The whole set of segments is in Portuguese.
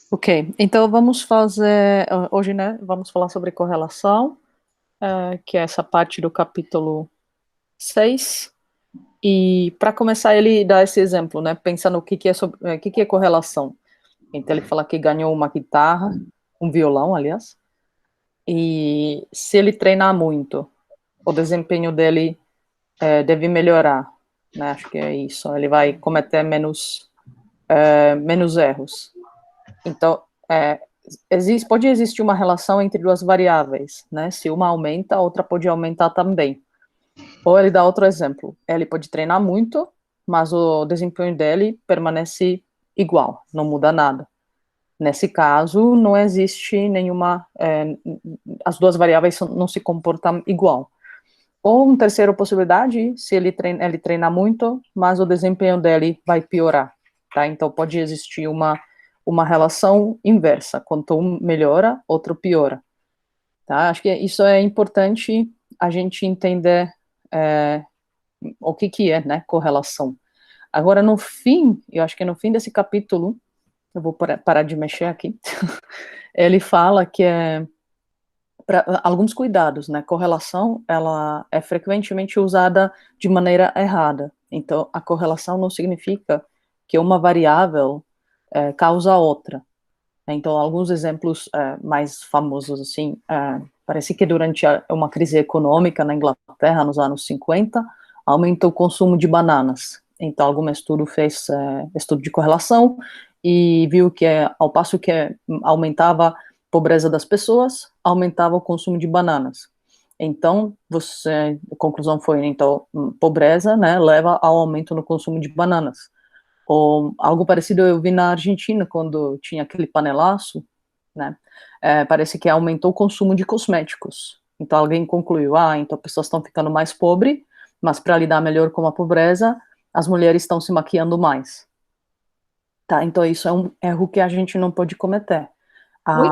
Ok, então vamos fazer, hoje, né, vamos falar sobre correlação, que é essa parte do capítulo 6. E para começar, ele dá esse exemplo, né, pensando o que é, o que é correlação. Então ele fala que ganhou uma guitarra, um violão, aliás, e se ele treinar muito, o desempenho dele deve melhorar, né, acho que é isso, ele vai cometer menos erros. Então, pode existir uma relação entre duas variáveis, né? Se uma aumenta, a outra pode aumentar também. Ou ele dá outro exemplo. Ele pode treinar muito, mas o desempenho dele permanece igual, não muda nada. Nesse caso, não existe nenhuma. As duas variáveis não se comportam igual. Ou uma terceira possibilidade, se ele treina muito, mas o desempenho dele vai piorar, tá? Então pode existir uma relação inversa, quanto um melhora, outro piora, tá? Acho que isso é importante a gente entender o que é, né, correlação. Agora, no fim, eu acho que no fim desse capítulo, eu vou parar de mexer aqui, ele fala que alguns cuidados, né? Correlação, ela é frequentemente usada de maneira errada. Então, a correlação não significa que uma variável causa a outra. Então, alguns exemplos mais famosos, assim, parece que durante uma crise econômica na Inglaterra, nos anos 50, aumentou o consumo de bananas. Então, algum estudo fez estudo de correlação e viu que, ao passo que aumentava a pobreza das pessoas, aumentava o consumo de bananas. Então, a conclusão foi, então, pobreza, né, leva ao aumento no consumo de bananas. Ou algo parecido eu vi na Argentina, quando tinha aquele panelaço, né? Parece que aumentou o consumo de cosméticos. Então alguém concluiu, então pessoas estão ficando mais pobres, mas para lidar melhor com a pobreza, as mulheres estão se maquiando mais. Tá, então isso é um erro que a gente não pode cometer. Oi?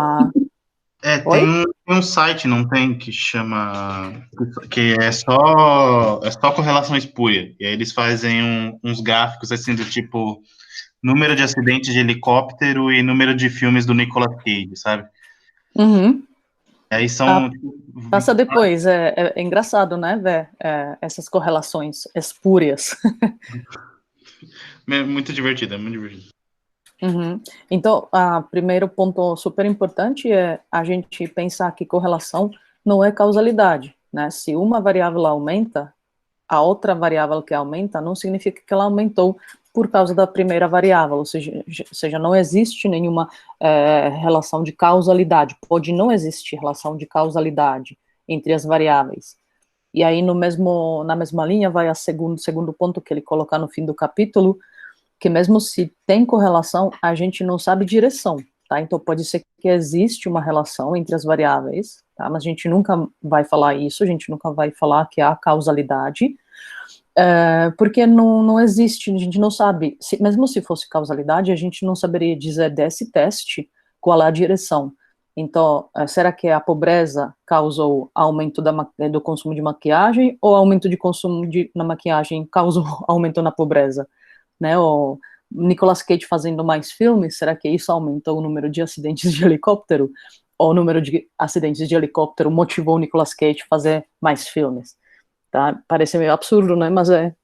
Oi? Tem um site, não tem, que chama, que é só correlação espúria. E aí eles fazem uns gráficos assim do tipo número de acidentes de helicóptero e número de filmes do Nicolas Cage, sabe? Uhum. E aí são Passa depois, é engraçado, né, ver essas correlações espúrias. muito divertido, é muito divertido. Uhum. Então, primeiro ponto super importante é a gente pensar que correlação não é causalidade, né? Se uma variável aumenta, a outra variável que aumenta não significa que ela aumentou por causa da primeira variável, ou seja, não existe nenhuma relação de causalidade, pode não existir relação de causalidade entre as variáveis. E aí, na mesma linha, vai o segundo ponto que ele coloca no fim do capítulo, que mesmo se tem correlação, a gente não sabe direção, tá? Então pode ser que existe uma relação entre as variáveis, tá? Mas a gente nunca vai falar isso, a gente nunca vai falar que há causalidade, porque não existe, a gente não sabe, mesmo se fosse causalidade, a gente não saberia dizer desse teste qual é a direção. Então, será que a pobreza causou aumento do consumo de maquiagem ou aumento de consumo na maquiagem causou aumento na pobreza? Né, o Nicolas Cage fazendo mais filmes, será que isso aumentou o número de acidentes de helicóptero? Ou o número de acidentes de helicóptero motivou o Nicolas Cage a fazer mais filmes? Tá? Parece meio absurdo, né? Mas é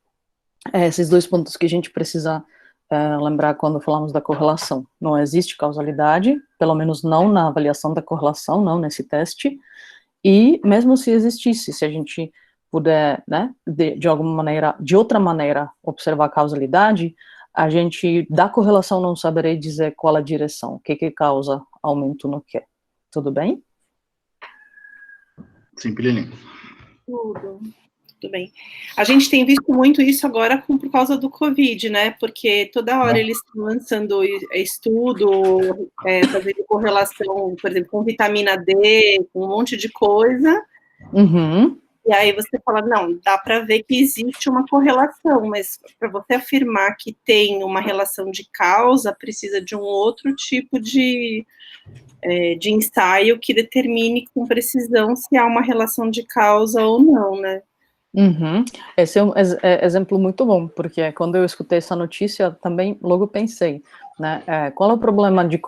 esses dois pontos que a gente precisa lembrar quando falamos da correlação. Não existe causalidade, pelo menos não na avaliação da correlação, não nesse teste, e mesmo se existisse, se a gente puder, né, de alguma maneira, de outra maneira, observar a causalidade, a gente, da correlação, não saberia dizer qual a direção, o que causa aumento no quê. Tudo bem? Sim, Pirilim. Tudo bem. A gente tem visto muito isso agora por causa do Covid, né? Porque toda hora eles estão lançando estudo, fazendo correlação, por exemplo, com vitamina D, com um monte de coisa. Uhum. E aí você fala, não, dá para ver que existe uma correlação, mas para você afirmar que tem uma relação de causa, precisa de um outro tipo de ensaio que determine com precisão se há uma relação de causa ou não, né? Uhum. Esse é um exemplo muito bom, porque quando eu escutei essa notícia, também logo pensei, né, qual é o problema de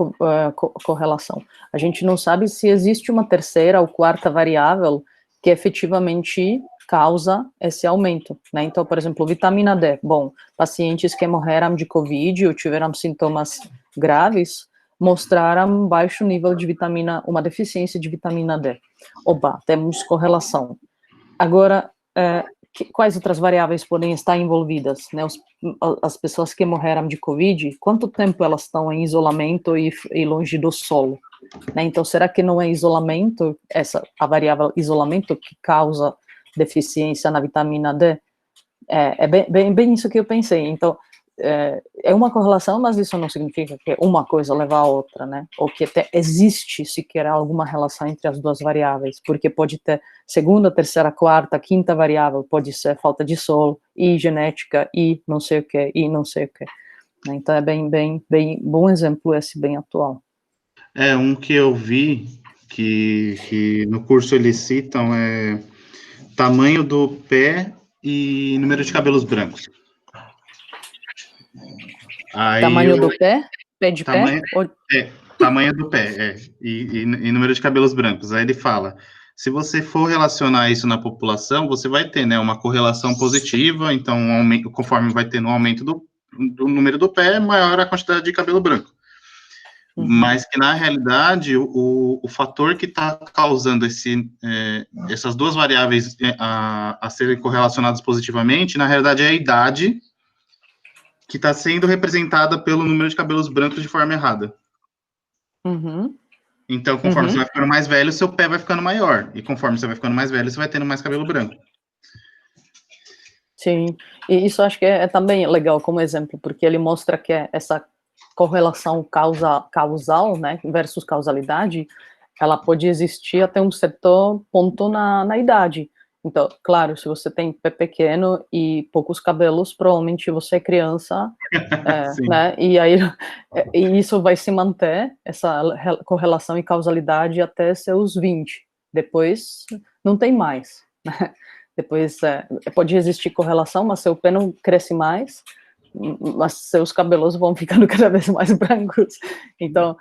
correlação? A gente não sabe se existe uma terceira ou quarta variável que efetivamente causa esse aumento, né? Então, por exemplo, vitamina D. Bom, pacientes que morreram de Covid ou tiveram sintomas graves mostraram baixo nível de vitamina, uma deficiência de vitamina D. Oba, temos correlação. Agora, quais outras variáveis podem estar envolvidas, né? As pessoas que morreram de Covid, quanto tempo elas estão em isolamento e longe do sol, né? Então, será que não é isolamento, a variável isolamento que causa deficiência na vitamina D? É bem isso que eu pensei. Então, é uma correlação, mas isso não significa que uma coisa leva a outra, né? Ou que até existe sequer alguma relação entre as duas variáveis, porque pode ter segunda, terceira, quarta, quinta variável, pode ser falta de sol, e genética, e não sei o que, e não sei o que. Então, é bem bom exemplo esse, bem atual. Um que eu vi, que no curso eles citam, tamanho do pé e número de cabelos brancos. Aí Tamanho do pé? Pé de pé? tamanho, tamanho do pé, e número de cabelos brancos. Aí ele fala, se você for relacionar isso na população, você vai ter, né, uma correlação positiva, então, conforme vai tendo um aumento do número do pé, maior a quantidade de cabelo branco. Uhum. Mas que, na realidade, o fator que está causando essas duas variáveis a serem correlacionadas positivamente, na realidade, é a idade que está sendo representada pelo número de cabelos brancos de forma errada. Uhum. Então, conforme você vai ficando mais velho, seu pé vai ficando maior. E conforme você vai ficando mais velho, você vai tendo mais cabelo branco. Sim, e isso acho que é também legal como exemplo, porque ele mostra que essa correlação causal, né, versus causalidade, ela pode existir até um certo ponto na idade. Então, claro, se você tem pé pequeno e poucos cabelos, provavelmente você é criança, né, e aí e isso vai se manter, essa correlação e causalidade até seus 20. Depois, não tem mais, né? Depois, pode existir correlação, mas seu pé não cresce mais, mas seus cabelos vão ficando cada vez mais brancos. Então,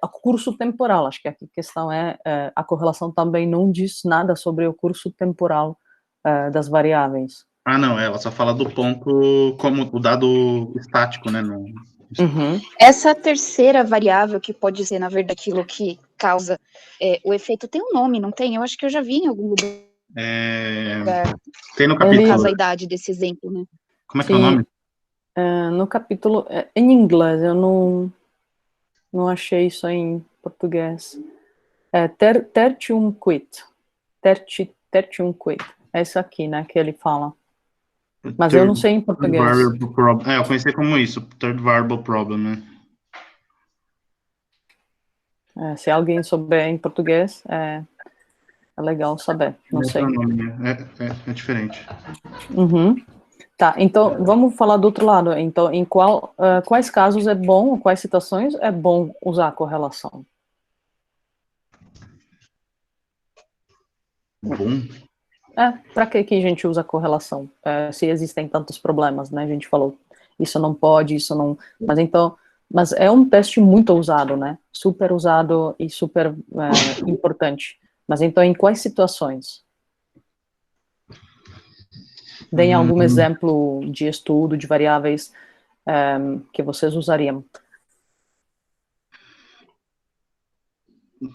o curso temporal, acho que aqui a questão a correlação também não diz nada sobre o curso temporal das variáveis. Ah, não, ela só fala do ponto como o dado estático, né? Uhum. Essa terceira variável, que pode ser, na verdade, aquilo que causa o efeito, tem um nome, não tem? Eu acho que eu já vi em algum lugar. Tem no capítulo. Caso a idade desse exemplo, né? Como é que é o nome? No capítulo, em inglês, eu não achei isso em português. Tertium quid. Tertium quid. É isso aqui, né, que ele fala. Mas eu não sei em português. Eu conheci como isso, third variable problem, né? Se alguém souber em português, é legal saber. Não sei. É diferente. Uhum. Tá, então vamos falar do outro lado. Então, em quais casos é bom, quais situações é bom usar a correlação? Bom. Para que a gente usa a correlação? Se existem tantos problemas, né? A gente falou, isso não pode, isso não... Mas é um teste muito usado, né? Super usado e super importante. Mas então, em quais situações? Deem algum exemplo de estudo de variáveis que vocês usariam.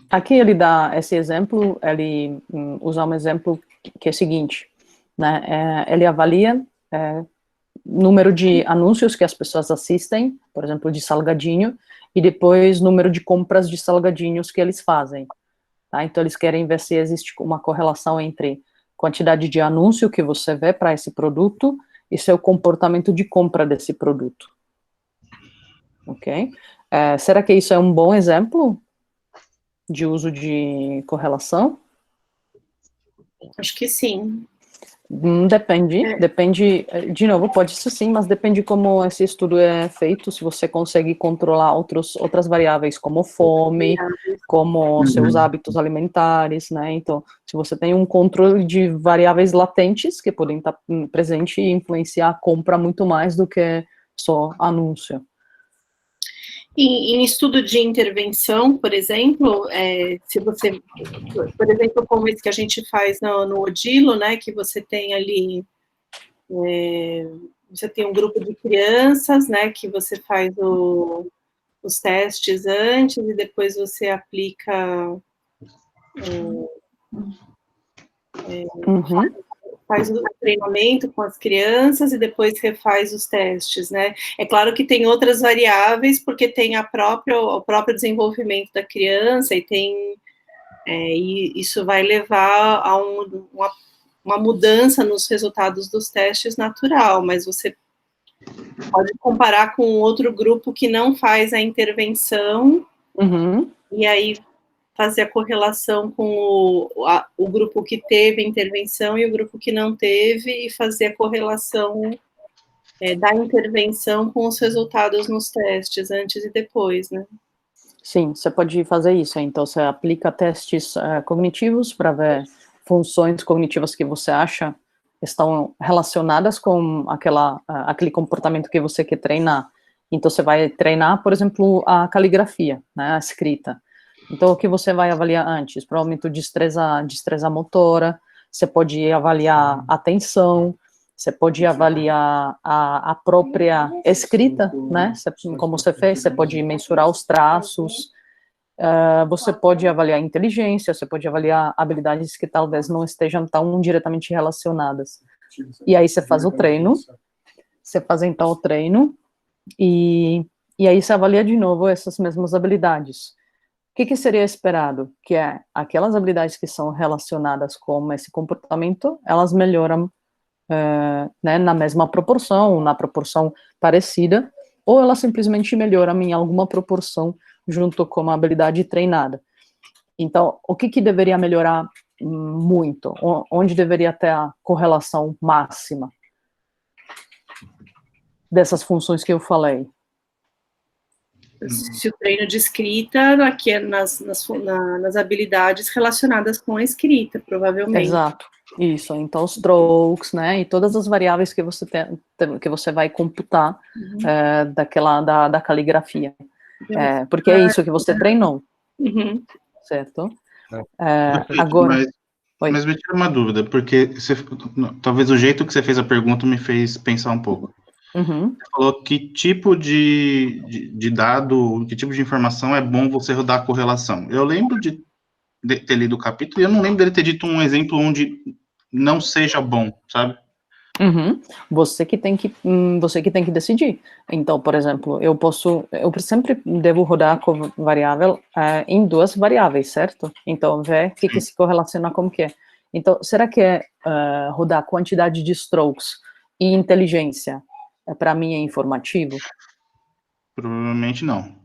Aqui ele dá esse exemplo, ele usa um exemplo que é o seguinte, né? Ele avalia número de anúncios que as pessoas assistem, por exemplo, de salgadinho, e depois número de compras de salgadinhos que eles fazem. Tá? Então, eles querem ver se existe uma correlação entre quantidade de anúncio que você vê para esse produto e seu comportamento de compra desse produto. Ok? Será que isso é um bom exemplo de uso de correlação? Acho que sim. Depende, de novo, pode ser sim, mas depende como esse estudo é feito, se você consegue controlar outras variáveis, como fome, como seus hábitos alimentares, né? Então, se você tem um controle de variáveis latentes que podem estar presentes e influenciar a compra muito mais do que só anúncio. Em estudo de intervenção, por exemplo, se você, por exemplo, como esse que a gente faz no Odilo, né, que você tem ali, você tem um grupo de crianças, né, que você faz os testes antes e depois você aplica faz o treinamento com as crianças e depois refaz os testes, né? É claro que tem outras variáveis, porque tem o próprio desenvolvimento da criança e isso vai levar a uma mudança nos resultados dos testes natural, mas você pode comparar com outro grupo que não faz a intervenção e aí fazer a correlação com o grupo que teve a intervenção e o grupo que não teve, e fazer a correlação da intervenção com os resultados nos testes, antes e depois, né? Sim, você pode fazer isso. Então, você aplica testes cognitivos para ver funções cognitivas que você acha estão relacionadas com aquele comportamento que você quer treinar. Então, você vai treinar, por exemplo, a caligrafia, né, a escrita. Então, o que você vai avaliar antes? Provavelmente destreza motora, você pode avaliar a atenção, você pode avaliar a própria escrita, né? Como você fez, você pode mensurar os traços, você pode avaliar a inteligência, você pode avaliar habilidades que talvez não estejam tão diretamente relacionadas. E aí você faz o treino, você faz então o treino, e aí você avalia de novo essas mesmas habilidades. O que seria esperado? Que aquelas habilidades que são relacionadas com esse comportamento, elas melhoram né, na mesma proporção, na proporção parecida, ou elas simplesmente melhoram em alguma proporção junto com a habilidade treinada. Então, o que deveria melhorar muito? Onde deveria ter a correlação máxima dessas funções que eu falei? Se o treino de escrita aqui é nas habilidades relacionadas com a escrita, provavelmente. Exato, isso. Então, os strokes, né, e todas as variáveis que você que você vai computar da caligrafia. Porque é isso que você treinou, certo? Agora... Mas me tira uma dúvida, porque talvez o jeito que você fez a pergunta me fez pensar um pouco. Você falou que tipo de dado, que tipo de informação é bom você rodar a correlação. Eu lembro de ter lido o capítulo e eu não lembro dele ter dito um exemplo onde não seja bom, sabe? Você que tem que decidir. Então, por exemplo, eu sempre devo rodar a variável em duas variáveis, certo? Então, ver o que se correlaciona com o que. Então, será que rodar a quantidade de strokes e inteligência para mim é informativo? Provavelmente não.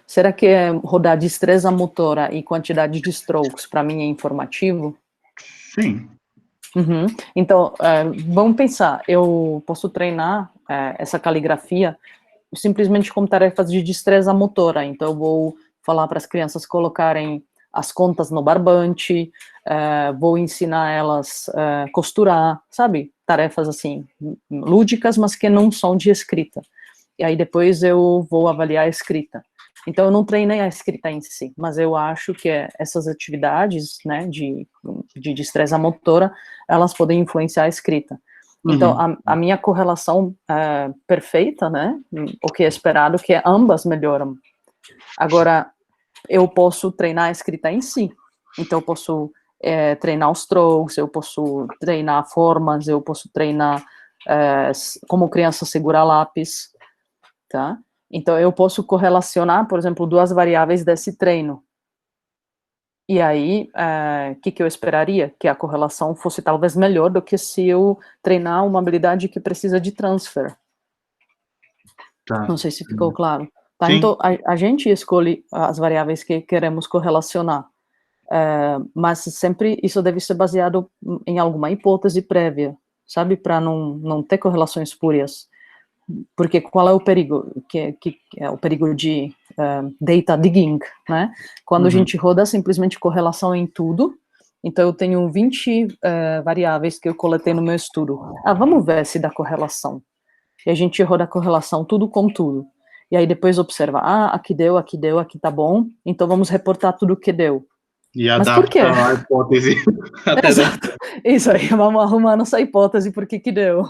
Será que rodar destreza motora e quantidade de strokes para mim é informativo? Sim. Então, vamos pensar, eu posso treinar essa caligrafia simplesmente com tarefas de destreza motora. Então, eu vou falar para as crianças colocarem as contas no barbante, vou ensinar elas a costurar, sabe? Tarefas, assim, lúdicas, mas que não são de escrita. E aí, depois, eu vou avaliar a escrita. Então, eu não treinei a escrita em si, mas eu acho que essas atividades, né, de destreza motora, elas podem influenciar a escrita. Então, a minha correlação perfeita, né, o que é esperado, que ambas melhoram. Agora, eu posso treinar a escrita em si. Então, eu posso treinar os strokes, eu posso treinar formas, eu posso treinar como criança segurar lápis, tá? Então, eu posso correlacionar, por exemplo, duas variáveis desse treino. E aí, o que eu esperaria? Que a correlação fosse talvez melhor do que se eu treinar uma habilidade que precisa de transfer. Tá. Não sei se ficou claro. Tá? Sim. Então, a gente escolhe as variáveis que queremos correlacionar. Mas sempre isso deve ser baseado em alguma hipótese prévia, sabe, para não ter correlações espúrias. Porque qual é o perigo? Que é o perigo de data digging, né? Quando a gente roda simplesmente correlação em tudo, então eu tenho 20 variáveis que eu coletei no meu estudo. Vamos ver se dá correlação. E a gente roda a correlação tudo com tudo. E aí depois observa, aqui deu, aqui tá bom, então vamos reportar tudo que deu. E Mas por quê? adapta a hipótese. Exato. Isso aí, vamos arrumar nossa hipótese por que deu.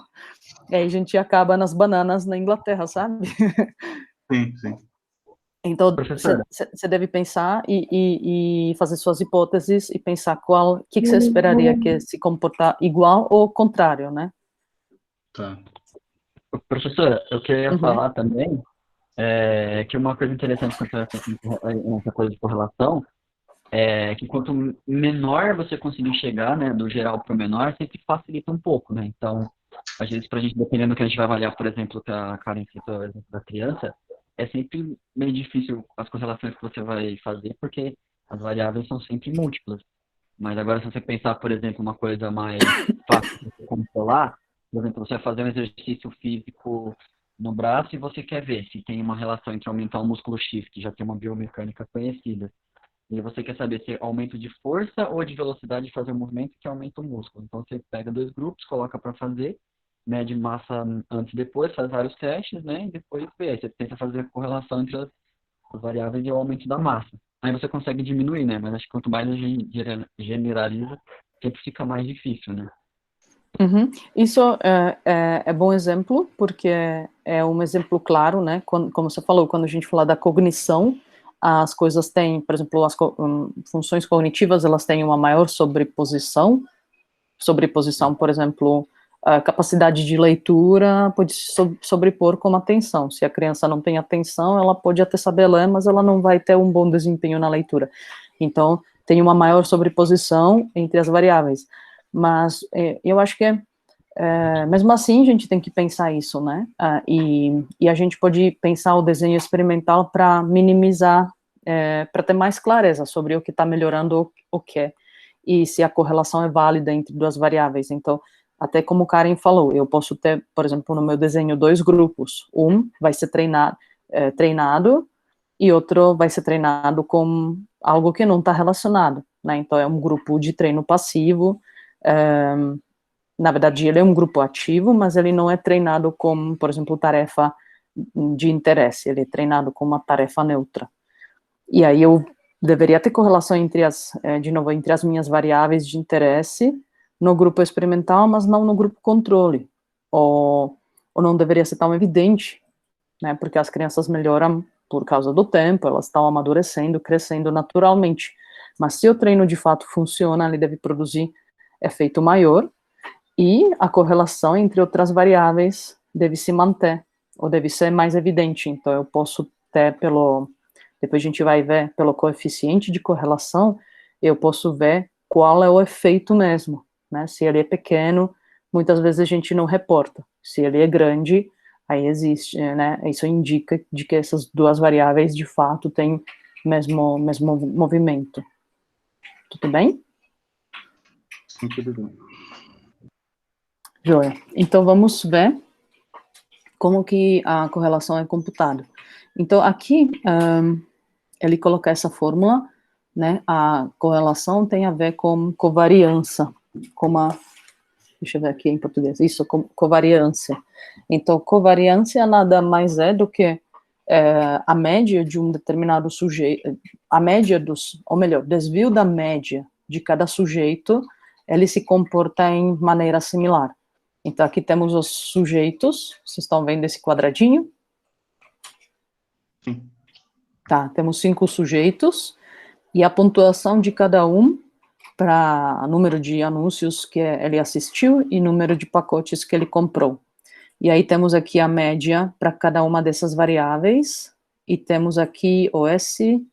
E aí a gente acaba nas bananas na Inglaterra, sabe? Sim, sim. Então, você deve pensar e fazer suas hipóteses e pensar o que você esperaria que se comportar igual ou contrário, né? Tá. Professora, eu queria falar também que uma coisa interessante quanto a essa coisa de correlação é que quanto menor você conseguir chegar, né, do geral para o menor, sempre facilita um pouco, né? Então, às vezes, para a gente, dependendo do que a gente vai avaliar, por exemplo, que a Karen citou o exemplo da criança, é sempre meio difícil as correlações que você vai fazer, porque as variáveis são sempre múltiplas. Mas agora, se você pensar, por exemplo, uma coisa mais fácil de você controlar, por exemplo, você vai fazer um exercício físico no braço e você quer ver se tem uma relação entre aumentar o músculo X, que já tem uma biomecânica conhecida, e você quer saber se é aumento de força ou de velocidade de fazer o movimento que aumenta o músculo. Então, você pega 2 grupos, coloca para fazer, mede massa antes e depois, faz vários testes, né? E depois vê. Aí você tenta fazer a correlação entre as variáveis e o aumento da massa. Aí você consegue diminuir, né? Mas acho que quanto mais a gente generaliza, sempre fica mais difícil, né? Isso é bom exemplo, porque é um exemplo claro, né? Como você falou, quando a gente fala da cognição, as coisas têm, por exemplo, as funções cognitivas, elas têm uma maior sobreposição, por exemplo, a capacidade de leitura pode se sobrepor com atenção. Se a criança não tem atenção, ela pode até saber ler, mas ela não vai ter um bom desempenho na leitura. Então, tem uma maior sobreposição entre as variáveis. Mas eu acho que mesmo assim a gente tem que pensar isso, né? E a gente pode pensar o desenho experimental para minimizar, para ter mais clareza sobre o que está melhorando o que, e se a correlação é válida entre duas variáveis. Então, até como o Karen falou, eu posso ter, por exemplo, no meu desenho, 2 grupos. Um vai ser treinado e outro vai ser treinado com algo que não está relacionado, né? Então, é um grupo de treino passivo. Na verdade, ele é um grupo ativo, mas ele não é treinado com, por exemplo, tarefa de interesse, ele é treinado com uma tarefa neutra. E aí eu deveria ter correlação entre entre as minhas variáveis de interesse no grupo experimental, mas não no grupo controle. Ou não deveria ser tão evidente, né? Porque as crianças melhoram por causa do tempo, elas estão amadurecendo, crescendo naturalmente. Mas se o treino de fato funciona, ele deve produzir efeito maior, e a correlação entre outras variáveis deve se manter, ou deve ser mais evidente. Então, eu posso ter depois a gente vai ver pelo coeficiente de correlação, eu posso ver qual é o efeito mesmo, né? Se ele é pequeno, muitas vezes a gente não reporta. Se ele é grande, aí existe, né? Isso indica de que essas duas variáveis, de fato, têm mesmo movimento. Tudo bem? Sim, tudo bem. Joia. Então, vamos ver como que a correlação é computada. Então, aqui, ele coloca essa fórmula, né? A correlação tem a ver com covariância, deixa eu ver aqui em português, isso, covariância. Então, covariância nada mais é do que a média de um determinado sujeito, desvio da média de cada sujeito, ele se comporta em maneira similar. Então, aqui temos os sujeitos, vocês estão vendo esse quadradinho? Sim. Tá, temos 5 sujeitos, e a pontuação de cada um para número de anúncios que ele assistiu e número de pacotes que ele comprou. E aí temos aqui a média para cada uma dessas variáveis, e temos aqui o S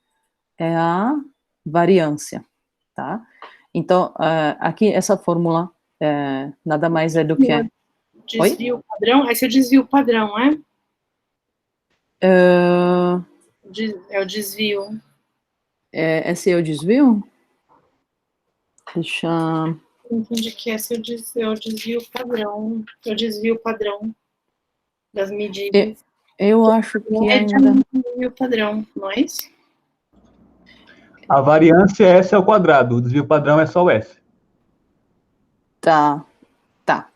é a variância, tá? Então, aqui essa fórmula nada mais é do que... Desvio padrão? Esse é o desvio padrão, é? É o desvio. Esse é o desvio? Deixa... Não entendi que é se eu desvio padrão. Eu desvio padrão das medidas. Eu acho que Média ainda... desvio padrão, não é isso? A variância é S ao quadrado, o desvio padrão é só o S. Tá.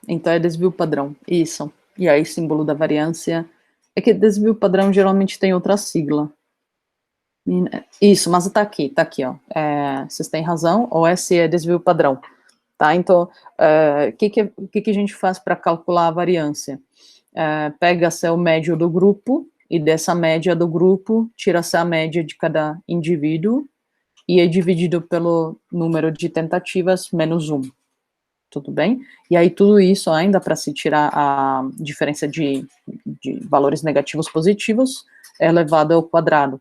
Então é desvio padrão. Isso. E aí, símbolo da variância... É que desvio padrão geralmente tem outra sigla. Isso, mas tá aqui, ó. Vocês têm razão, o S é desvio padrão. Tá, então, o que a gente faz para calcular a variância? Pega-se o médio do grupo, e dessa média do grupo, tira-se a média de cada indivíduo, e é dividido pelo número de tentativas menos 1. Tudo bem? E aí tudo isso ainda para se tirar a diferença de valores negativos positivos é elevado ao quadrado.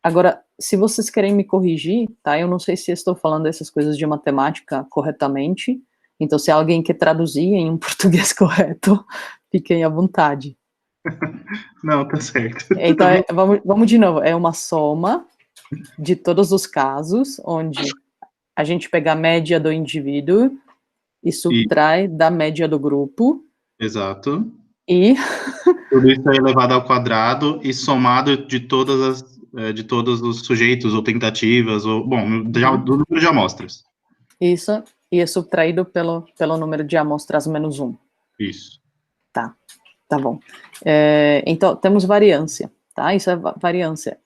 Agora, se vocês querem me corrigir, tá? Eu não sei se estou falando essas coisas de matemática corretamente, então se alguém quer traduzir em um português correto, fiquem à vontade. Não, tá certo. Então, vamos de novo, é uma soma de todos os casos onde a gente pega a média do indivíduo e subtrai da média do grupo. Exato. E... Tudo isso é elevado ao quadrado e somado de todos os sujeitos ou tentativas, ou, bom, do número de amostras. Isso, e é subtraído pelo número de amostras menos 1. Isso. Tá bom. Então, temos variância, tá? Isso é variância.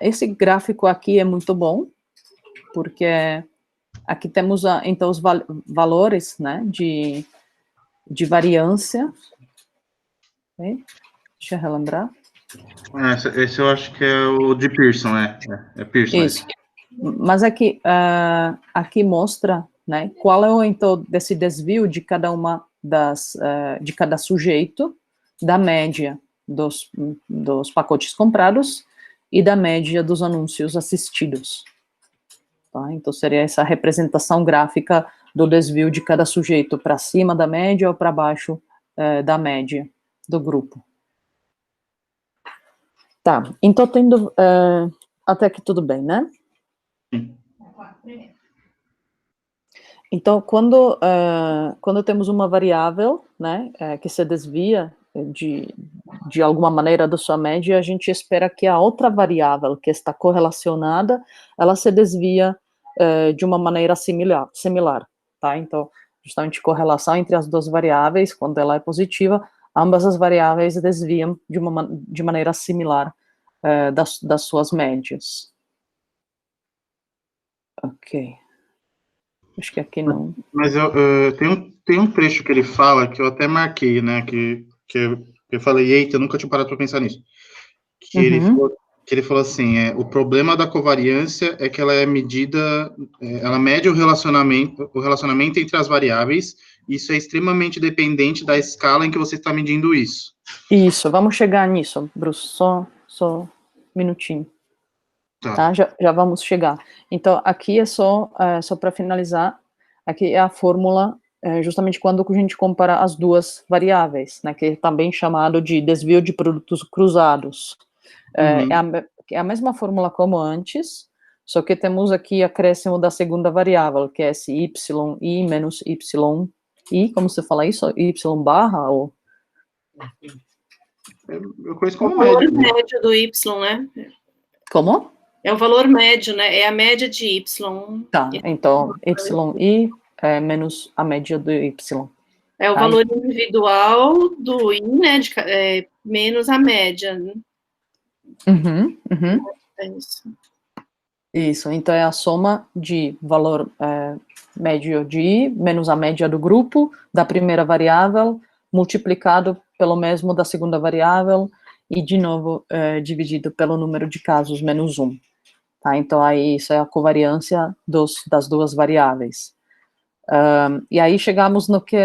Esse gráfico aqui é muito bom, porque aqui temos, então, os valores, né, de variância. Okay? Deixa eu relembrar. Esse eu acho que é o de Pearson, é Pearson. Isso. Mas aqui mostra, né, qual é o, então, desse desvio de cada uma de cada sujeito, da média dos pacotes comprados e da média dos anúncios assistidos. Tá? Então, seria essa representação gráfica do desvio de cada sujeito para cima da média ou para baixo da média do grupo. Tá, então tendo até aqui tudo bem, né? Então, quando temos uma variável, né, que se desvia de alguma maneira da sua média, a gente espera que a outra variável que está correlacionada, ela se desvia de uma maneira similar, tá? Então, justamente correlação entre as duas variáveis, quando ela é positiva, ambas as variáveis desviam de maneira similar das suas médias. Ok. Acho que aqui não. Mas tem um trecho que ele fala, que eu até marquei, né, que eu falei, eita, eu nunca tinha parado para pensar nisso. Que ele falou assim, o problema da covariância é que ela é medida, ela mede o relacionamento entre as variáveis, e isso é extremamente dependente da escala em que você está medindo isso. Isso, vamos chegar nisso, Bruce, só um minutinho. Tá? Já vamos chegar. Então, aqui é só para finalizar, aqui é a fórmula, justamente quando a gente compara as duas variáveis, né, que é também chamado de desvio de produtos cruzados. É a mesma fórmula como antes, só que temos aqui acréscimo da segunda variável, que é esse yi menos yi, como você fala isso? Y barra, ou... Eu conheço como o valor médio do y, né? Como? É o valor médio, né? É a média de y. Tá, então, yi menos a média do y. É o valor individual do i, né? Menos a média. Né? É isso. Isso, então é a soma de valor médio de i menos a média do grupo da primeira variável, multiplicado pelo mesmo da segunda variável, e de novo dividido pelo número de casos menos 1. Tá? Então, aí isso é a covariância das duas variáveis. E aí chegamos no que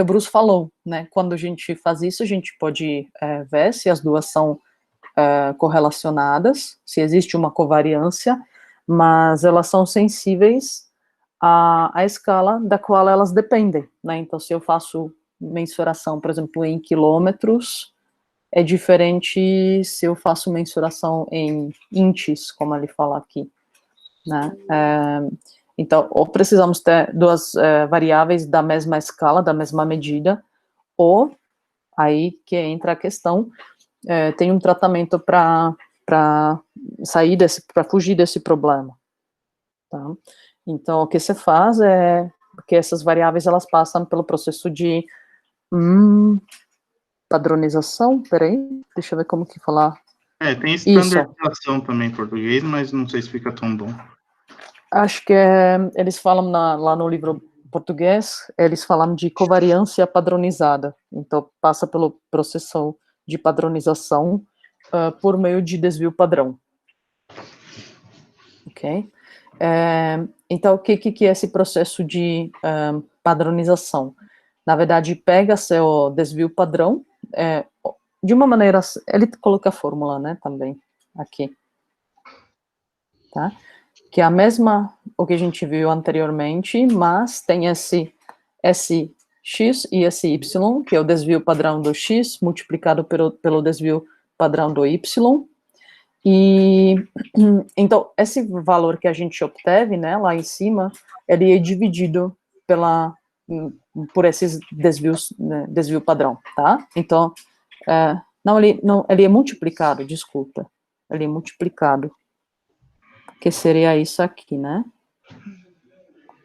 o Bruce falou, né? Quando a gente faz isso, a gente pode ver se as duas são correlacionadas, se existe uma covariância, mas elas são sensíveis à escala da qual elas dependem, né? Então, se eu faço mensuração, por exemplo, em quilômetros, é diferente se eu faço mensuração em inches, como ele fala aqui, né? Então, ou precisamos ter duas variáveis da mesma escala, da mesma medida, ou aí que entra a questão, tem um tratamento para sair para fugir desse problema, tá? Então, o que se faz é que essas variáveis, elas passam pelo processo de padronização, peraí, deixa eu ver como que falar. Tem Isso. standardização também em português, mas não sei se fica tão bom. Acho que eles falam lá no livro português, eles falam de covariância padronizada. Então, passa pelo processo de padronização por meio de desvio padrão. Ok? Então, o que é esse processo de padronização? Na verdade, pega seu desvio padrão, de uma maneira, ele coloca a fórmula, né, também, aqui. Tá? Que é a mesma, o que a gente viu anteriormente, mas tem esse x e esse y, que é o desvio padrão do x, multiplicado pelo desvio padrão do y, e, então, esse valor que a gente obteve, né, lá em cima, ele é dividido por esses desvios, né, desvio padrão, tá? Então, ele é multiplicado, desculpa, ele é multiplicado, que seria isso aqui, né?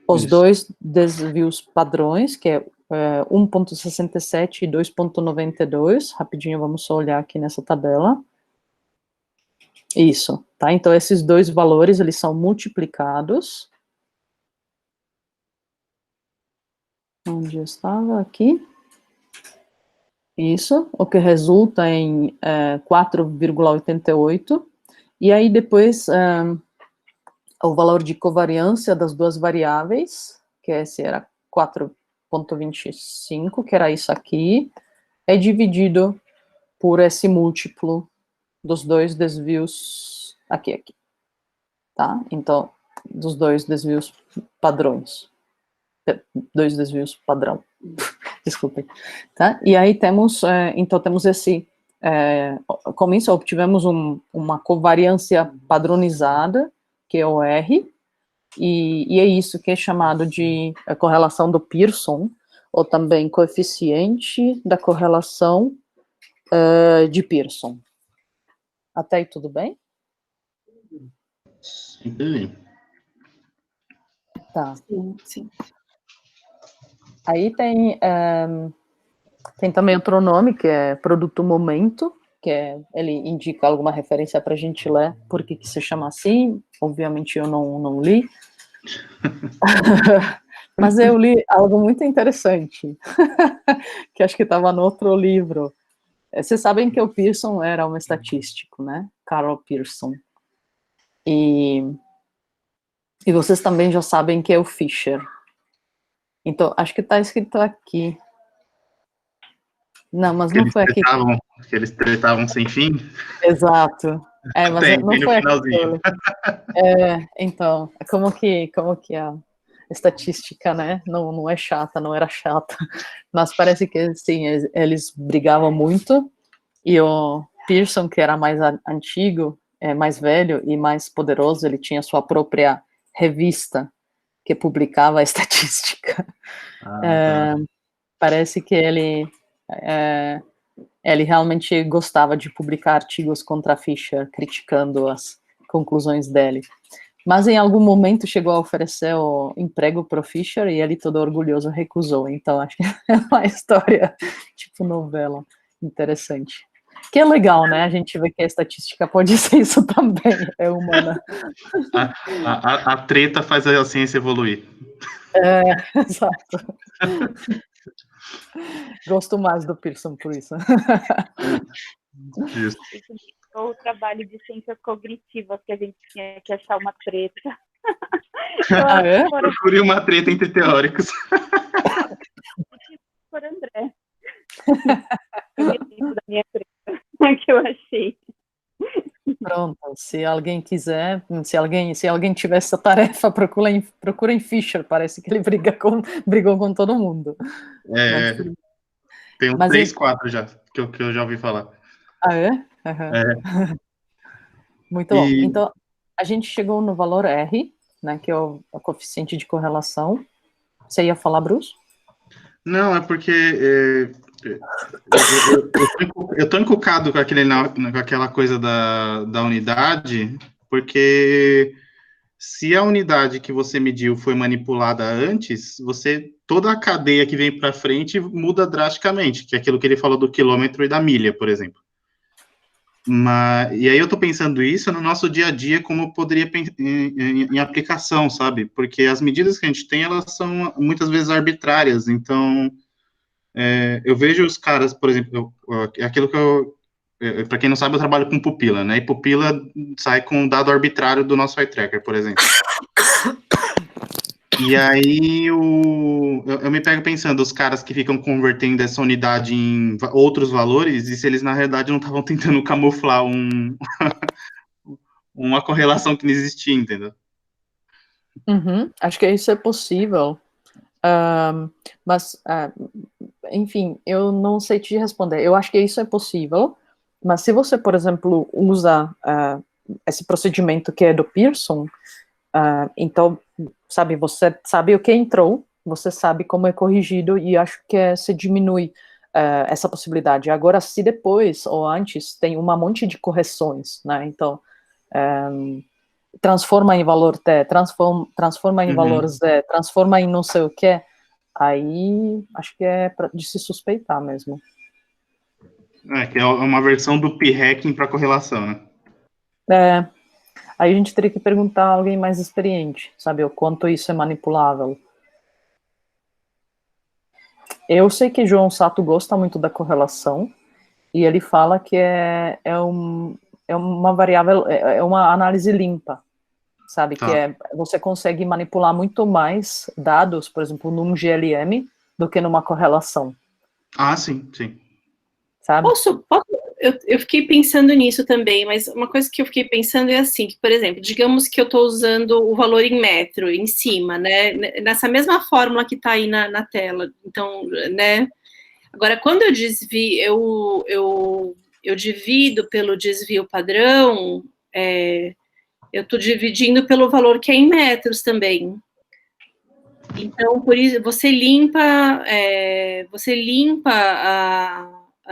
Os dois desvios padrões, que é 1.67 e 2.92, rapidinho, vamos só olhar aqui nessa tabela. Isso, tá? Então, esses dois valores, eles são multiplicados. Onde eu estava? Aqui. Isso, o que resulta em 4,88. E aí, depois, o valor de covariância das duas variáveis, que esse era 4,25, que era isso aqui, é dividido por esse múltiplo dos dois desvios aqui, tá? Então, dos dois desvios padrões. Dois desvios padrão. Desculpem. Tá? E aí temos, então temos esse, com isso obtivemos uma covariância padronizada, que é o R, e é isso que é chamado de correlação do Pearson, ou também coeficiente da correlação de Pearson. Até aí tudo bem? Sim. Tá. Sim. Aí tem também outro nome, que é produto momento, que ele indica alguma referência para a gente ler, por que se chama assim, obviamente eu não li, mas eu li algo muito interessante, que acho que estava no outro livro. Vocês sabem que o Pearson era um estatístico, né? Carl Pearson. E vocês também já sabem que é o Fisher. Então, acho que está escrito aqui. Não, mas não foi aqui. Que eles tretavam sem fim? Exato. Mas não foi finalzinho. Então, como que a estatística, né, não é chata, não era chata, mas parece que, sim, eles brigavam muito, e o Pearson, que era mais antigo, mais velho e mais poderoso, ele tinha sua própria revista que publicava a estatística. Tá. Parece que ele realmente gostava de publicar artigos contra Fisher, criticando as conclusões dele. Mas em algum momento chegou a oferecer o emprego para o Fisher e ele, todo orgulhoso, recusou. Então, acho que é uma história tipo novela interessante. Que é legal, né? A gente vê que a estatística pode ser isso também, é humana. A treta faz a ciência evoluir. Exato. Gosto mais do Pearson por isso. Isso. O trabalho de ciências cognitivas, que a gente tinha que achar uma treta. Procure uma treta entre teóricos. Por André. Da minha treta que eu achei. Pronto, se alguém quiser, se alguém tiver essa tarefa, procurem Fisher, parece que ele brigou com todo mundo. Tem uns 3, 4 já, que eu já ouvi falar. Ah, é? Uhum. Muito bom. Então, a gente chegou no valor R, né, que é o coeficiente de correlação. Você ia falar, Bruce? Não, é porque eu tô encucado com aquela coisa da unidade, porque se a unidade que você mediu foi manipulada antes, toda a cadeia que vem para frente muda drasticamente, que é aquilo que ele falou do quilômetro e da milha, por exemplo. E aí eu tô pensando isso no nosso dia a dia, como poderia em aplicação, sabe? Porque as medidas que a gente tem, elas são muitas vezes arbitrárias, então eu vejo os caras, por exemplo, aquilo que para quem não sabe, eu trabalho com pupila, né? E pupila sai com um dado arbitrário do nosso eye tracker, por exemplo. E aí eu me pego pensando, os caras que ficam convertendo essa unidade em outros valores, e se eles na realidade não estavam tentando camuflar uma correlação que não existia, entendeu? Acho que isso é possível. Mas, enfim, eu não sei te responder. Eu acho que isso é possível, mas se você, por exemplo, usa esse procedimento que é do Pearson, então, sabe, você sabe o que entrou, você sabe como é corrigido, e acho que se diminui essa possibilidade. Agora, se depois ou antes tem um monte de correções, né, então, transforma em valor T, transforma em valor Z, transforma em não sei o que, aí acho que é de se suspeitar mesmo. Que é uma versão do p-hacking para correlação, né? Aí a gente teria que perguntar a alguém mais experiente, sabe, o quanto isso é manipulável. Eu sei que João Sato gosta muito da correlação, e ele fala que é uma variável, é uma análise limpa, sabe, Tá. que você consegue manipular muito mais dados, por exemplo, num GLM, do que numa correlação. Sim. Sabe? Eu fiquei pensando nisso também, mas uma coisa que eu fiquei pensando é assim, que, por exemplo, digamos que eu estou usando o valor em metro em cima, né, nessa mesma fórmula que está aí na tela, então, né, agora, quando eu desvio, eu divido pelo desvio padrão, eu estou dividindo pelo valor que é em metros também. Então, por isso, você limpa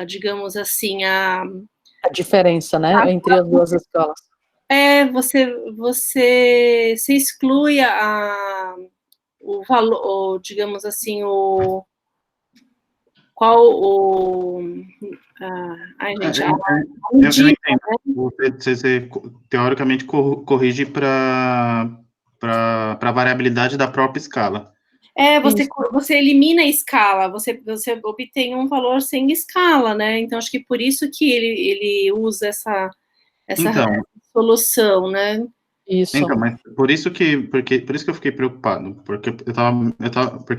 digamos assim, a diferença, né, entre as duas escalas. Você exclui o valor, digamos assim, gente, eu entendo. Você teoricamente corrige para a variabilidade da própria escala. Você elimina a escala, você obtém um valor sem escala, né? Então, acho que por isso que ele usa essa solução, né? Isso. Então, mas por isso que eu fiquei preocupado, porque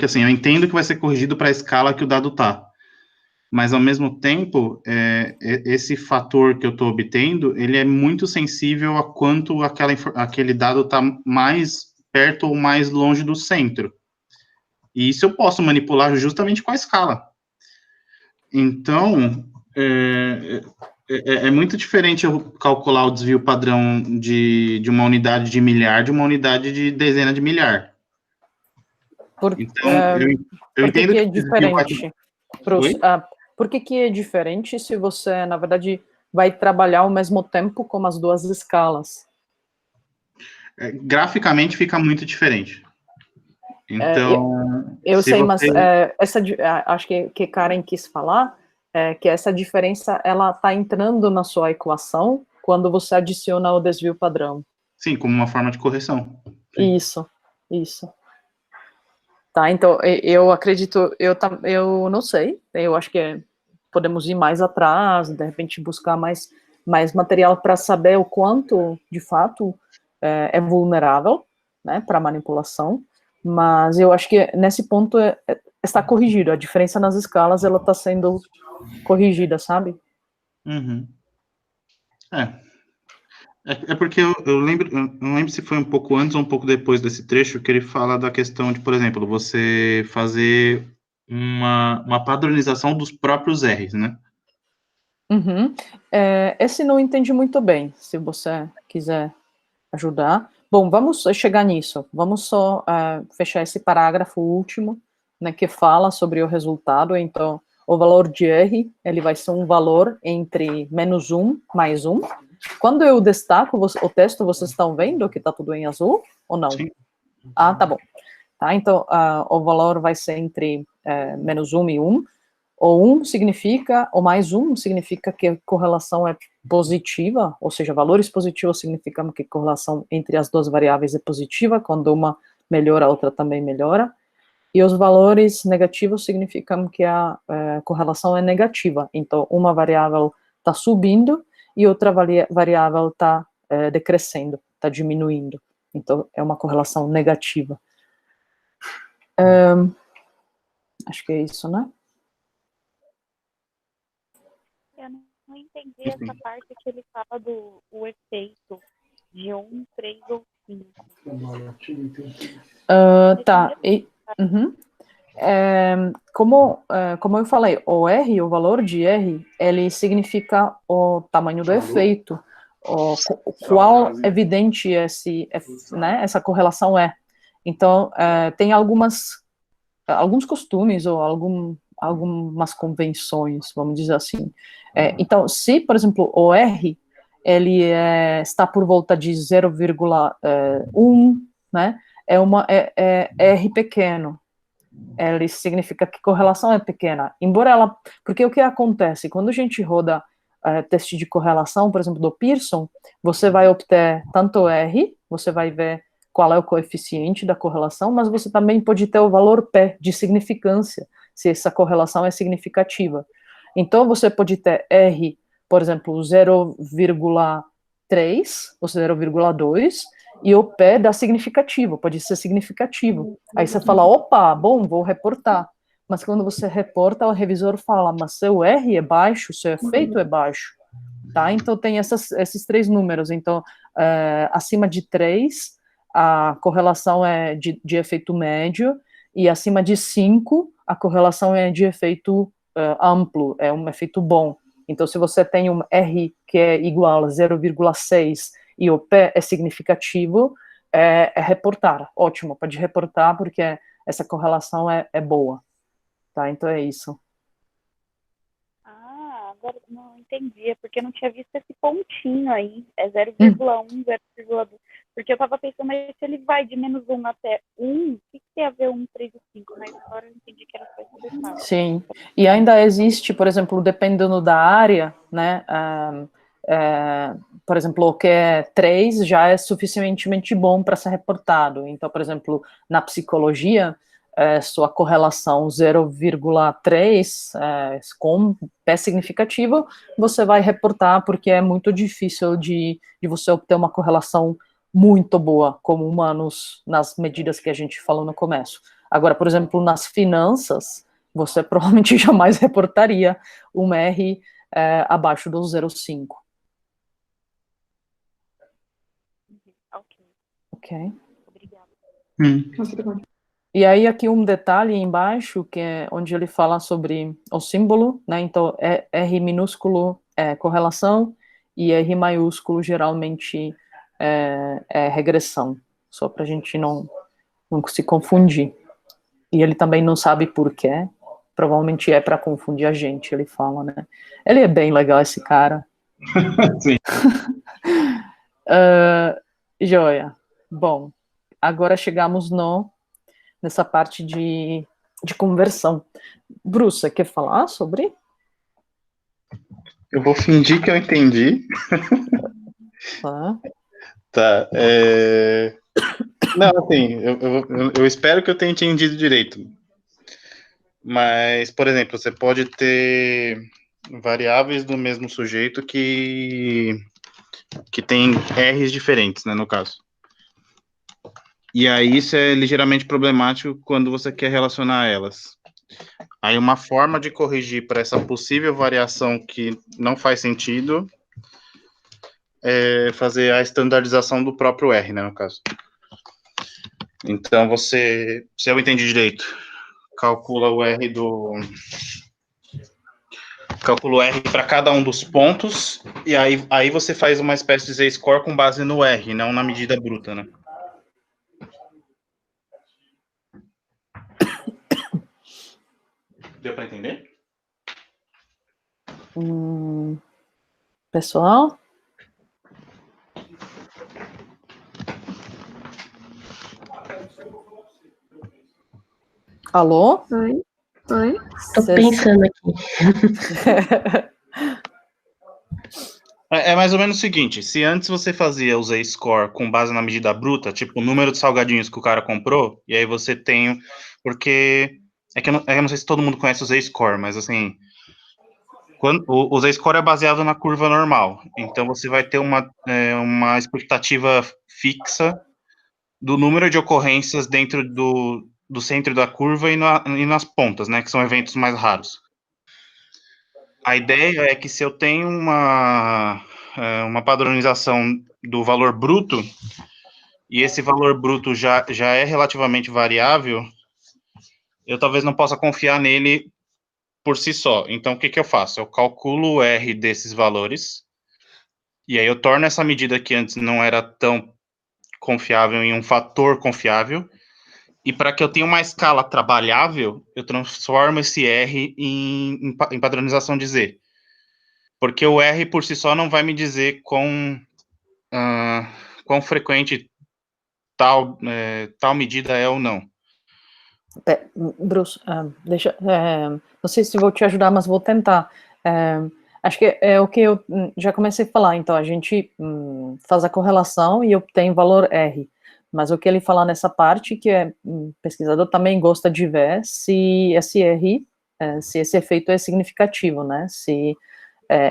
assim, eu entendo que vai ser corrigido para a escala que o dado tá, mas ao mesmo tempo, esse fator que eu estou obtendo, ele é muito sensível a quanto aquele dado está mais perto ou mais longe do centro. E isso eu posso manipular justamente com a escala. Então, é muito diferente eu calcular o desvio padrão de uma unidade de milhar de uma unidade de dezena de milhar. Então, eu entendo que é diferente. Por que é diferente se você, na verdade, vai trabalhar ao mesmo tempo com as duas escalas? Graficamente fica muito diferente. Então, eu sei, mas acho que Karen quis falar que essa diferença ela está entrando na sua equação quando você adiciona o desvio padrão. Sim, como uma forma de correção. Sim. Isso. Tá, então eu acredito, eu não sei, eu acho que podemos ir mais atrás, de repente buscar mais material para saber o quanto, de fato, é vulnerável, né, para manipulação, mas eu acho que nesse ponto está corrigido, a diferença nas escalas, ela está sendo corrigida, sabe? Uhum. É porque eu não lembro se foi um pouco antes ou um pouco depois desse trecho que ele fala da questão de, por exemplo, você fazer uma padronização dos próprios R's, né? Esse não entendi muito bem, se você quiser ajudar, Bom, vamos chegar nisso. Vamos só fechar esse parágrafo último, né, que fala sobre o resultado. Então, o valor de R, ele vai ser um valor entre -1 mais 1. Quando eu destaco o texto, vocês estão vendo que está tudo em azul ou não? Sim. Ah, tá bom. Tá, então, o valor vai ser entre -1 e 1. O mais 1 significa que a correlação é positiva, ou seja, valores positivos significam que a correlação entre as duas variáveis é positiva, quando uma melhora, a outra também melhora, e os valores negativos significam que a correlação é negativa, então uma variável está subindo e outra variável está decrescendo, está diminuindo, então é uma correlação negativa. Acho que é isso, né? Eu não entendi essa parte que ele fala do efeito de 1, 3 ou 5. Tá. Como eu falei, o R, o valor de R, ele significa o tamanho do efeito, qual evidente né, essa correlação é. Então, tem alguns costumes ou algumas convenções, vamos dizer assim. Então, se, por exemplo, o R, ele está por volta de 0,1, né, é R pequeno. Ele significa que correlação é pequena. Porque o que acontece? Quando a gente roda teste de correlação, por exemplo, do Pearson, você vai obter tanto R, você vai ver qual é o coeficiente da correlação, mas você também pode ter o valor P de significância, se essa correlação é significativa. Então, você pode ter R, por exemplo, 0,3 ou 0,2, e o P dá significativo, pode ser significativo. Aí você fala, opa, bom, vou reportar. Mas quando você reporta, o revisor fala, mas seu R é baixo, seu efeito é baixo. Tá? Então, tem esses 3 números. Então, acima de 3, a correlação é de efeito médio, e acima de 5, a correlação é de efeito amplo, é um efeito bom. Então, se você tem um R que é igual a 0,6 e o P é significativo, é reportar. Ótimo, pode reportar, porque essa correlação é boa. Tá? Então, é isso. Agora não entendi, porque eu não tinha visto esse pontinho aí, é 0,1, 0,2, porque eu estava pensando, mas se ele vai de -1 até 1, o que tem a ver 1, 3 e 5? Mas agora eu entendi que era só esse detalhe. Sim, e ainda existe, por exemplo, dependendo da área, né, por exemplo, o que é 3 já é suficientemente bom para ser reportado. Então, por exemplo, na psicologia, sua correlação 0,3 com P significativo, você vai reportar, porque é muito difícil de você obter uma correlação muito boa, como humanos, nas medidas que a gente falou no começo. Agora, por exemplo, nas finanças, você provavelmente jamais reportaria um R abaixo do 0,5. Ok. Obrigada. E aí aqui um detalhe embaixo, que é onde ele fala sobre o símbolo, né, então R minúsculo é correlação, e R maiúsculo geralmente é regressão, só para a gente não se confundir. E ele também não sabe por quê, provavelmente é para confundir a gente, ele fala, né. Ele é bem legal, esse cara. Sim. Joia. Bom, agora chegamos nessa parte de conversão. Bruce, você quer falar sobre? Eu vou fingir que eu entendi. Tá. Não, assim, eu espero que eu tenha entendido direito. Mas, por exemplo, você pode ter variáveis do mesmo sujeito que tem R's diferentes, né, no caso. E aí isso é ligeiramente problemático quando você quer relacionar elas. Aí uma forma de corrigir para essa possível variação que não faz sentido é fazer a estandarização do próprio R, né, no caso. Então você, se eu entendi direito, calcula o R para cada um dos pontos, e aí você faz uma espécie de Z-score com base no R, não na medida bruta, né? Deu para entender? Pessoal? Alô? Oi? Oi? Tô Cês- pensando aqui. É mais ou menos o seguinte, se antes você fazia o Z-score com base na medida bruta, tipo o número de salgadinhos que o cara comprou, e aí você tem, porque, eu não sei se todo mundo conhece o Z-score, mas assim, o Z-score é baseado na curva normal, então você vai ter uma expectativa fixa do número de ocorrências dentro do centro da curva e nas pontas, né, que são eventos mais raros. A ideia é que se eu tenho uma padronização do valor bruto, e esse valor bruto já é relativamente variável, eu talvez não possa confiar nele por si só. Então, o que eu faço? Eu calculo o R desses valores, e aí eu torno essa medida que antes não era tão confiável em um fator confiável, e para que eu tenha uma escala trabalhável, eu transformo esse R em padronização de Z. Porque o R por si só não vai me dizer quão frequente tal medida é ou não. Bruce, deixa, não sei se vou te ajudar, mas vou tentar. Acho que é o que eu já comecei a falar. Então, a gente faz a correlação e obtém valor R. Mas o que ele fala nessa parte, que pesquisador também gosta de ver se esse R, se esse efeito é significativo, né? Se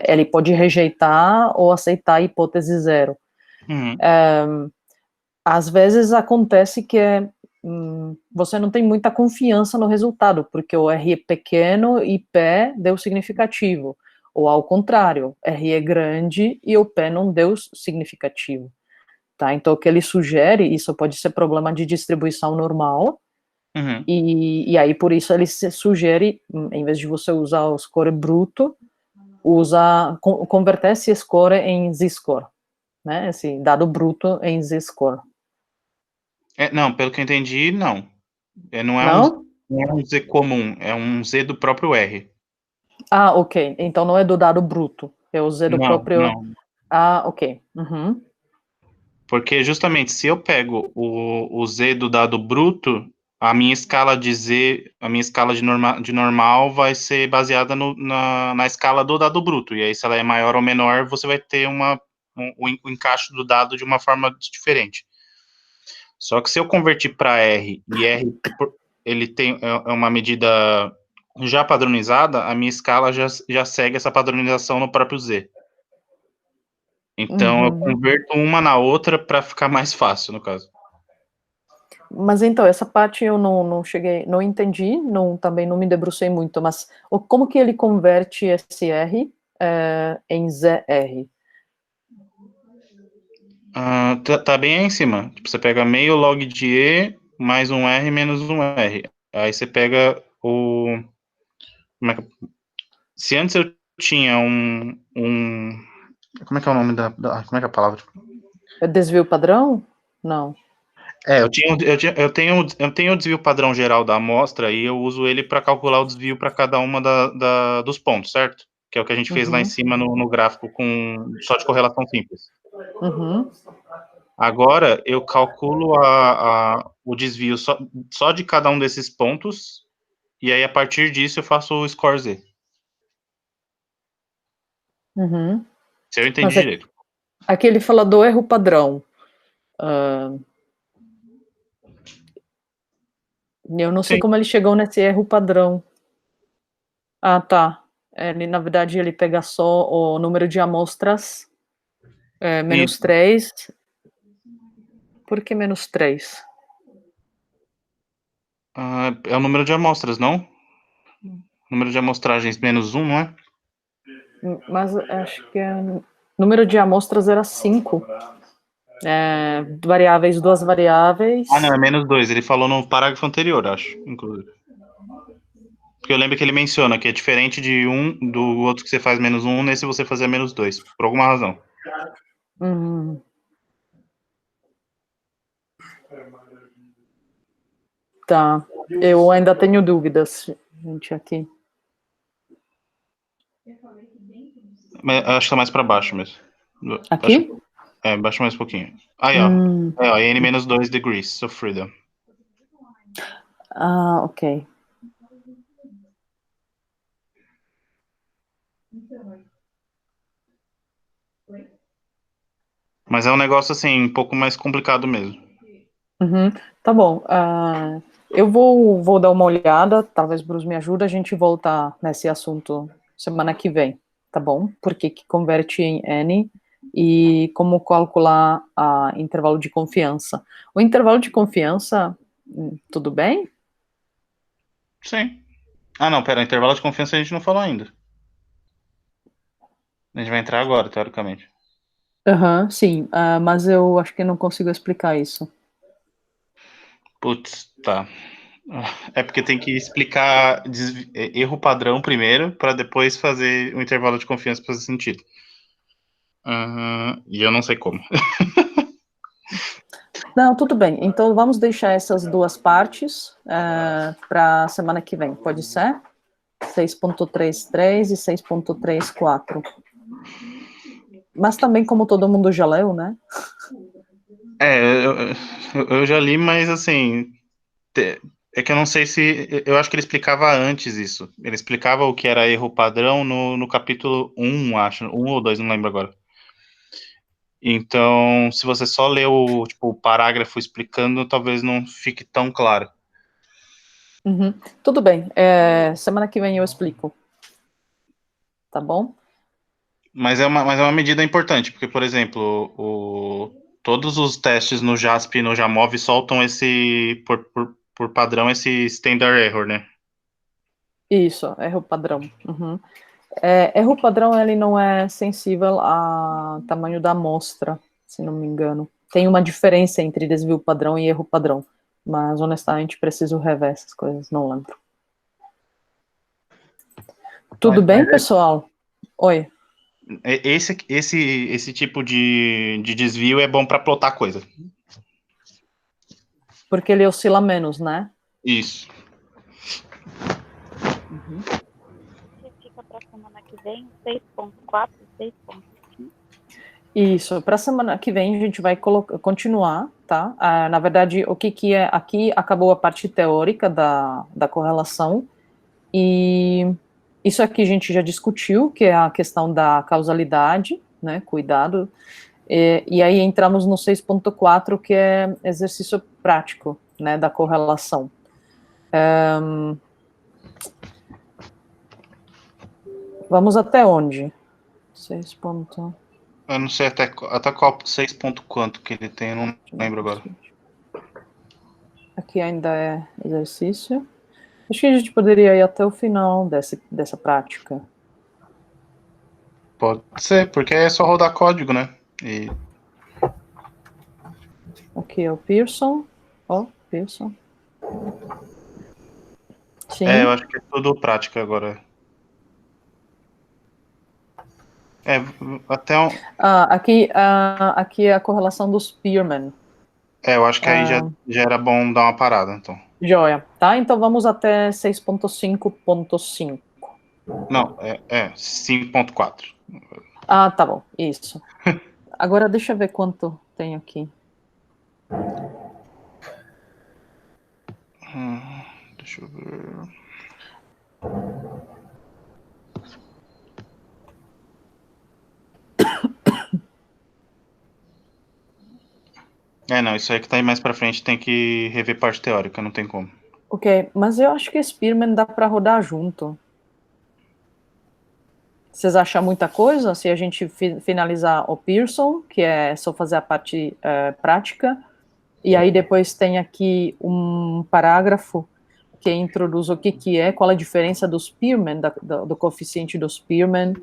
ele pode rejeitar ou aceitar a hipótese zero. Às vezes acontece que você não tem muita confiança no resultado, porque o R é pequeno e P deu significativo. Ou ao contrário, R é grande e o P não deu significativo. Tá? Então, o que ele sugere, isso pode ser problema de distribuição normal, e aí por isso ele sugere, em vez de você usar o score bruto, converter esse score em z-score, né? Esse dado bruto em z-score. Não, pelo que eu entendi, não. Não é um Z comum, é um Z do próprio R. Ah, ok. Então não é do dado bruto, é o Z do próprio... Não. Ah, ok. Uhum. Porque justamente se eu pego o Z do dado bruto, a minha escala de Z, a minha escala de normal vai ser baseada na escala do dado bruto. E aí, se ela é maior ou menor, você vai ter o encaixe do dado de uma forma diferente. Só que se eu convertir para R, e R ele tem uma medida já padronizada, a minha escala já segue essa padronização no próprio Z. Então, eu converto uma na outra para ficar mais fácil, no caso. Mas então, essa parte eu não cheguei, não entendi, também não me debrucei muito, mas como que ele converte esse R em ZR? Tá bem aí em cima. Tipo, você pega meio log de E mais um R menos um R. Aí você pega se antes eu tinha como é que é o nome como é que é a palavra? É desvio padrão? Não. Eu tenho o desvio padrão geral da amostra e eu uso ele para calcular o desvio para cada uma dos pontos, certo? Que é o que a gente fez lá em cima no gráfico só de correlação simples. Agora, eu calculo o desvio só de cada um desses pontos, e aí, a partir disso, eu faço o score Z. Se eu entendi direito. Aqui ele fala do erro padrão. Eu não sei como ele chegou nesse erro padrão. Ah, tá. Na verdade, ele pega só o número de amostras, menos 3. Por que menos 3? É o número de amostras, não? Número de amostragens menos 1, não é? Mas acho que número de amostras era 5. Variáveis, 2 variáveis. Não, é menos 2. Ele falou no parágrafo anterior, acho, inclusive. Porque eu lembro que ele menciona que é diferente do outro que você faz menos 1, nesse você fazia menos 2, por alguma razão. Tá. Eu ainda tenho dúvidas, gente, aqui. Mas acho que tá mais para baixo mesmo. Aqui? Baixa mais um pouquinho. Aí, ó. Aí, ó, N-2 degrees of freedom. Ah, ok. Mas é um negócio, assim, um pouco mais complicado mesmo. Uhum. Tá bom. Eu vou dar uma olhada, talvez Bruce me ajude, a gente volta nesse assunto semana que vem, tá bom? Porque que converte em N e como calcular a intervalo de confiança. O intervalo de confiança, tudo bem? Sim. Ah, não, pera, intervalo de confiança a gente não falou ainda. A gente vai entrar agora, teoricamente. Aham, sim, mas eu acho que não consigo explicar isso. Putz, tá. É porque tem que explicar erro padrão primeiro, para depois fazer o intervalo de confiança para fazer sentido. E eu não sei como. Não, tudo bem. Então vamos deixar essas duas partes para a semana que vem, pode ser? 6.33 e 6.34. Mas também, como todo mundo já leu, né? Eu já li, mas assim. É que eu não sei se. Eu acho que ele explicava antes isso. Ele explicava o que era erro padrão no capítulo 1, acho. 1 ou 2, não lembro agora. Então, se você só lê o parágrafo explicando, talvez não fique tão claro. Uhum. Tudo bem. Semana que vem eu explico. Tá bom? Mas é uma medida importante, porque, por exemplo, todos os testes no JASP e no Jamov soltam por padrão, esse standard error, né? Isso, erro padrão. Uhum. Erro padrão, ele não é sensível ao tamanho da amostra, se não me engano. Tem uma diferença entre desvio padrão e erro padrão, mas honestamente preciso rever essas coisas, não lembro. Tudo bem, pessoal? Oi. Esse tipo de desvio é bom para plotar coisa. Porque ele oscila menos, né? Isso. Uhum. Fica para semana que vem, 6.4 e 6.5. Isso, para a semana que vem a gente vai continuar, tá? Na verdade, o que é aqui acabou a parte teórica da correlação, e isso aqui a gente já discutiu, que é a questão da causalidade, né? Cuidado. E aí entramos no 6.4, que é exercício prático, né? Da correlação. Vamos até onde? 6. Eu não sei até qual 6 ponto quanto que ele tem, eu não lembro agora. Aqui ainda é exercício. Acho que a gente poderia ir até o final dessa prática. Pode ser, porque é só rodar código, né? Aqui é o Pearson. Pearson. Sim. Eu acho que é tudo prática agora. Aqui é a correlação dos Spearman. Eu acho que aí já era bom dar uma parada, então. Joia. Tá, então vamos até 6.5.5. Não, 5.4. Ah, tá bom, isso. Agora deixa eu ver quanto tem aqui. Deixa eu ver. Não, isso aí que tá aí mais pra frente tem que rever parte teórica, não tem como. Ok, mas eu acho que Spearman dá para rodar junto. Vocês acham muita coisa? Se a gente finalizar o Pearson, que é só fazer a parte prática, e aí depois tem aqui um parágrafo que introduz o que é, qual a diferença do Spearman, do coeficiente do Spearman,